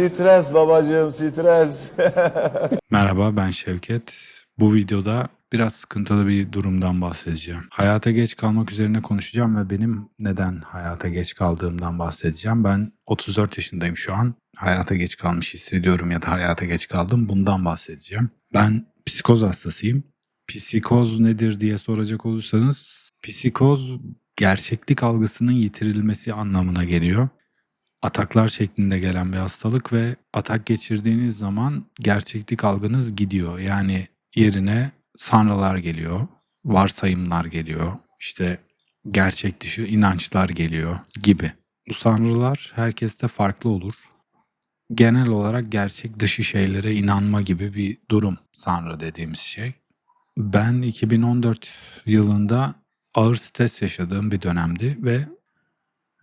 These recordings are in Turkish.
Stres babacığım, stres. Merhaba, ben Şevket. Bu videoda biraz sıkıntılı bir durumdan bahsedeceğim. Hayata geç kalmak üzerine konuşacağım ve benim neden hayata geç kaldığımdan bahsedeceğim. Ben 34 yaşındayım şu an. Hayata geç kalmış hissediyorum ya da hayata geç kaldım. Bundan bahsedeceğim. Ben psikoz hastasıyım. Psikoz nedir diye soracak olursanız, psikoz gerçeklik algısının yitirilmesi anlamına geliyor. Ataklar şeklinde gelen bir hastalık ve atak geçirdiğiniz zaman gerçeklik algınız gidiyor. Yani yerine sanrılar geliyor, varsayımlar geliyor, işte gerçek dışı inançlar geliyor gibi. Bu sanrılar herkeste farklı olur. Genel olarak gerçek dışı şeylere inanma gibi bir durum sanrı dediğimiz şey. Ben 2014 yılında ağır stres yaşadığım bir dönemdi ve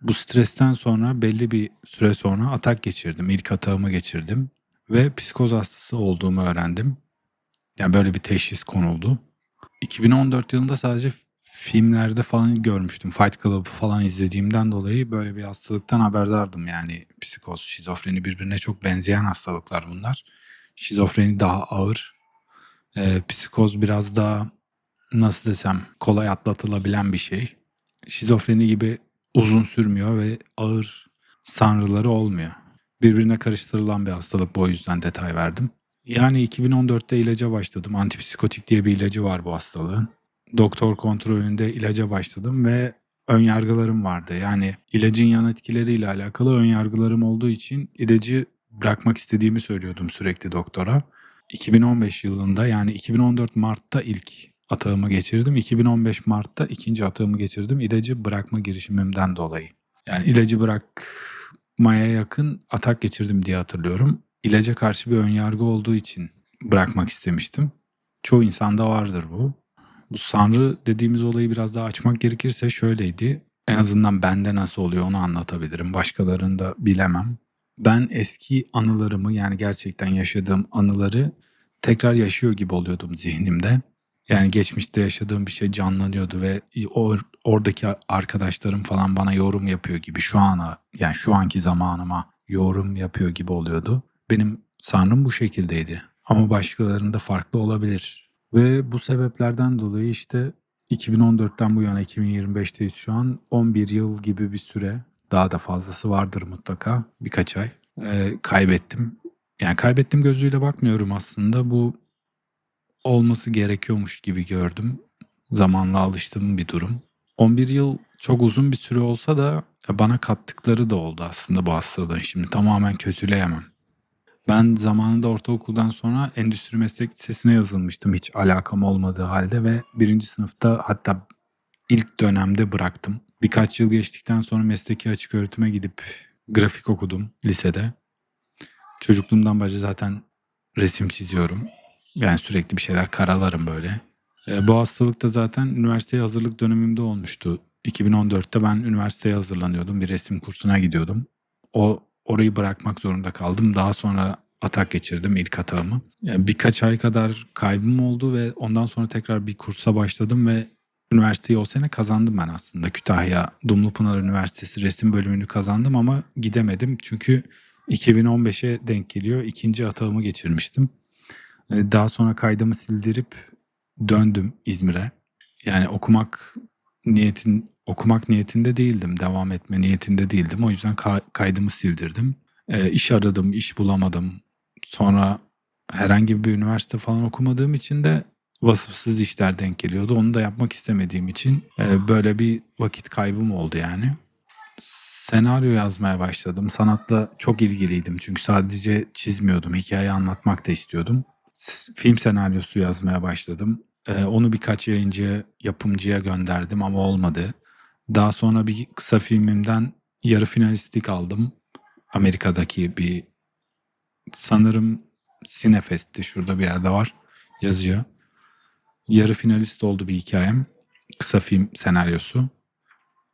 bu stresten sonra belli bir süre sonra atak geçirdim. İlk atağımı geçirdim ve psikoz hastası olduğumu öğrendim. Yani böyle bir teşhis konuldu. 2014 yılında sadece filmlerde falan görmüştüm. Fight Club'ı falan izlediğimden dolayı böyle bir hastalıktan haberdardım. Yani psikoz, şizofreni birbirine çok benzeyen hastalıklar bunlar. Şizofreni daha ağır. Psikoz biraz daha nasıl desem kolay atlatılabilen bir şey. Şizofreni gibi uzun sürmüyor ve ağır sanrıları olmuyor. Birbirine karıştırılan bir hastalık, bu o yüzden detay verdim. Yani 2014'te ilaca başladım. Antipsikotik diye bir ilacı var bu hastalığın. Doktor kontrolünde ilaca başladım ve ön yargılarım vardı. Yani ilacın yan etkileriyle alakalı ön yargılarım olduğu için ilacı bırakmak istediğimi söylüyordum sürekli doktora. 2015 yılında, yani 2014 Mart'ta ilk atağımı geçirdim. 2015 Mart'ta ikinci atağımı geçirdim ilacı bırakma girişimimden dolayı. Yani ilacı bırakmaya yakın atak geçirdim diye hatırlıyorum. İlaca karşı bir önyargı olduğu için bırakmak istemiştim. Çoğu insanda vardır bu. Bu sanrı dediğimiz olayı biraz daha açmak gerekirse şöyleydi. En azından bende nasıl oluyor onu anlatabilirim. Başkalarında bilemem. Ben eski anılarımı, yani gerçekten yaşadığım anıları tekrar yaşıyor gibi oluyordum zihnimde. Yani geçmişte yaşadığım bir şey canlanıyordu ve oradaki arkadaşlarım falan bana yorum yapıyor gibi, yani şu anki zamanıma yorum yapıyor gibi oluyordu. Benim sanrım bu şekildeydi ama başkalarında farklı olabilir. Ve bu sebeplerden dolayı işte 2014'ten bu yana 2025'teyiz şu an. 11 yıl gibi bir süre, daha da fazlası vardır mutlaka, birkaç ay. Kaybettim. Yani kaybettim gözüyle bakmıyorum aslında. Bu olması gerekiyormuş gibi gördüm. Zamanla alıştığım bir durum. 11 yıl çok uzun bir süre olsa da bana kattıkları da oldu aslında bu hastalığın. Şimdi tamamen kötüleyemem. Ben zamanında ortaokuldan sonra endüstri meslek lisesine yazılmıştım hiç alakam olmadığı halde ve birinci sınıfta, hatta ilk dönemde bıraktım. Birkaç yıl geçtikten sonra mesleki açık öğretime gidip grafik okudum lisede. Çocukluğumdan beri zaten resim çiziyorum. Yani sürekli bir şeyler karalarım böyle. Bu hastalık da zaten üniversiteye hazırlık dönemimde olmuştu. 2014'te ben üniversiteye hazırlanıyordum. Bir resim kursuna gidiyordum. Orayı bırakmak zorunda kaldım. Daha sonra atak geçirdim, ilk atağımı. Yani birkaç ay kadar kaybım oldu ve ondan sonra tekrar bir kursa başladım ve üniversiteyi o sene kazandım ben aslında. Kütahya Dumlupınar Üniversitesi resim bölümünü kazandım ama gidemedim. Çünkü 2015'e denk geliyor. İkinci atağımı geçirmiştim. Daha sonra kaydımı sildirip döndüm İzmir'e. Yani okumak niyetinde değildim. Devam etme niyetinde değildim. O yüzden kaydımı sildirdim. İş aradım, iş bulamadım. Sonra herhangi bir üniversite falan okumadığım için de vasıfsız işler denk geliyordu. Onu da yapmak istemediğim için böyle bir vakit kaybım oldu yani. Senaryo yazmaya başladım. Sanatla çok ilgiliydim çünkü sadece çizmiyordum. Hikaye anlatmak da istiyordum. Film senaryosu yazmaya başladım. Onu birkaç yapımcıya gönderdim ama olmadı. Daha sonra bir kısa filmimden yarı finalistlik aldım. Amerika'daki bir, sanırım Cinefest'ti, şurada bir yerde var, yazıyor. Yarı finalist oldu bir hikayem. Kısa film senaryosu.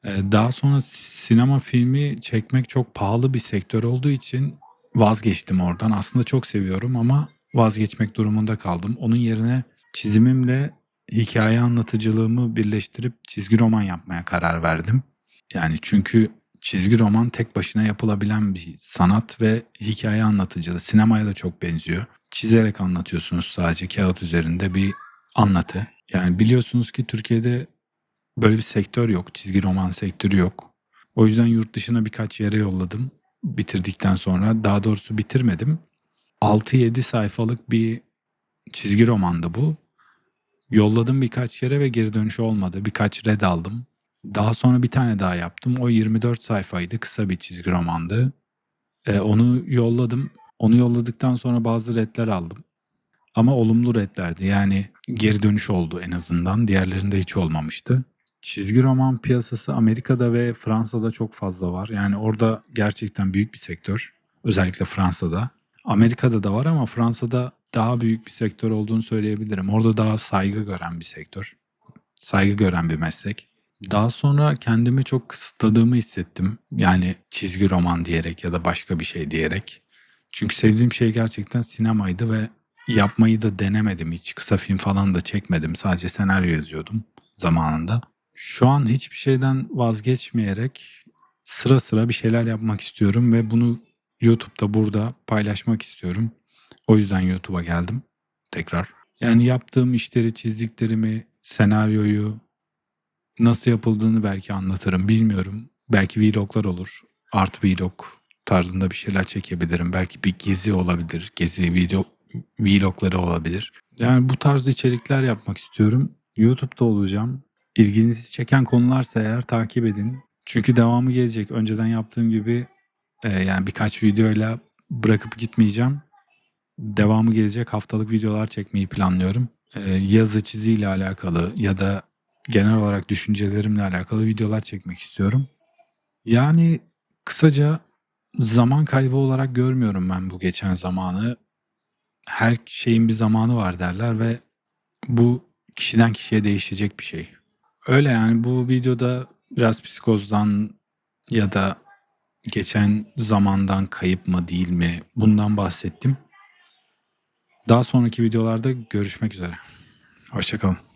Daha sonra sinema filmi çekmek çok pahalı bir sektör olduğu için vazgeçtim oradan. Aslında çok seviyorum ama vazgeçmek durumunda kaldım. Onun yerine çizimimle hikaye anlatıcılığımı birleştirip çizgi roman yapmaya karar verdim. Yani çünkü çizgi roman tek başına yapılabilen bir sanat ve hikaye anlatıcılığı. Sinemaya da çok benziyor. Çizerek anlatıyorsunuz, sadece kağıt üzerinde bir anlatı. Yani biliyorsunuz ki Türkiye'de böyle bir sektör yok. Çizgi roman sektörü yok. O yüzden yurt dışına birkaç yere yolladım. Bitirdikten sonra, daha doğrusu bitirmedim. 6-7 sayfalık bir çizgi romandı bu. Yolladım birkaç yere ve geri dönüşü olmadı. Birkaç red aldım. Daha sonra bir tane daha yaptım. O 24 sayfaydı. Kısa bir çizgi romandı. Onu yolladım. Onu yolladıktan sonra bazı redler aldım. Ama olumlu redlerdi. Yani geri dönüş oldu en azından. Diğerlerinde hiç olmamıştı. Çizgi roman piyasası Amerika'da ve Fransa'da çok fazla var. Yani orada gerçekten büyük bir sektör. Özellikle Fransa'da. Amerika'da da var ama Fransa'da daha büyük bir sektör olduğunu söyleyebilirim. Orada daha saygı gören bir sektör. Saygı gören bir meslek. Daha sonra kendimi çok kısıtladığımı hissettim. Yani çizgi roman diyerek ya da başka bir şey diyerek. Çünkü sevdiğim şey gerçekten sinemaydı ve yapmayı da denemedim hiç. Kısa film falan da çekmedim. Sadece senaryo yazıyordum zamanında. Şu an hiçbir şeyden vazgeçmeyerek sıra sıra bir şeyler yapmak istiyorum ve bunu YouTube'da burada paylaşmak istiyorum. O yüzden YouTube'a geldim tekrar. Yani yaptığım işleri, çizdiklerimi, senaryoyu nasıl yapıldığını belki anlatırım, bilmiyorum. Belki vloglar olur. Art vlog tarzında bir şeyler çekebilirim. Belki bir gezi olabilir. Gezi vlogları olabilir. Yani bu tarz içerikler yapmak istiyorum. YouTube'da olacağım. İlginizi çeken konularsa eğer takip edin. Çünkü devamı gelecek. Önceden yaptığım gibi yani birkaç videoyla bırakıp gitmeyeceğim. Devamı gelecek, haftalık videolar çekmeyi planlıyorum. Yazı çiziyle alakalı ya da genel olarak düşüncelerimle alakalı videolar çekmek istiyorum. Yani kısaca zaman kaybı olarak görmüyorum ben bu geçen zamanı. Her şeyin bir zamanı var derler ve bu kişiden kişiye değişecek bir şey. Öyle yani, bu videoda biraz psikozdan ya da geçen zamandan kayıp mı değil mi bundan bahsettim. Daha sonraki videolarda görüşmek üzere. Hoşça kalın.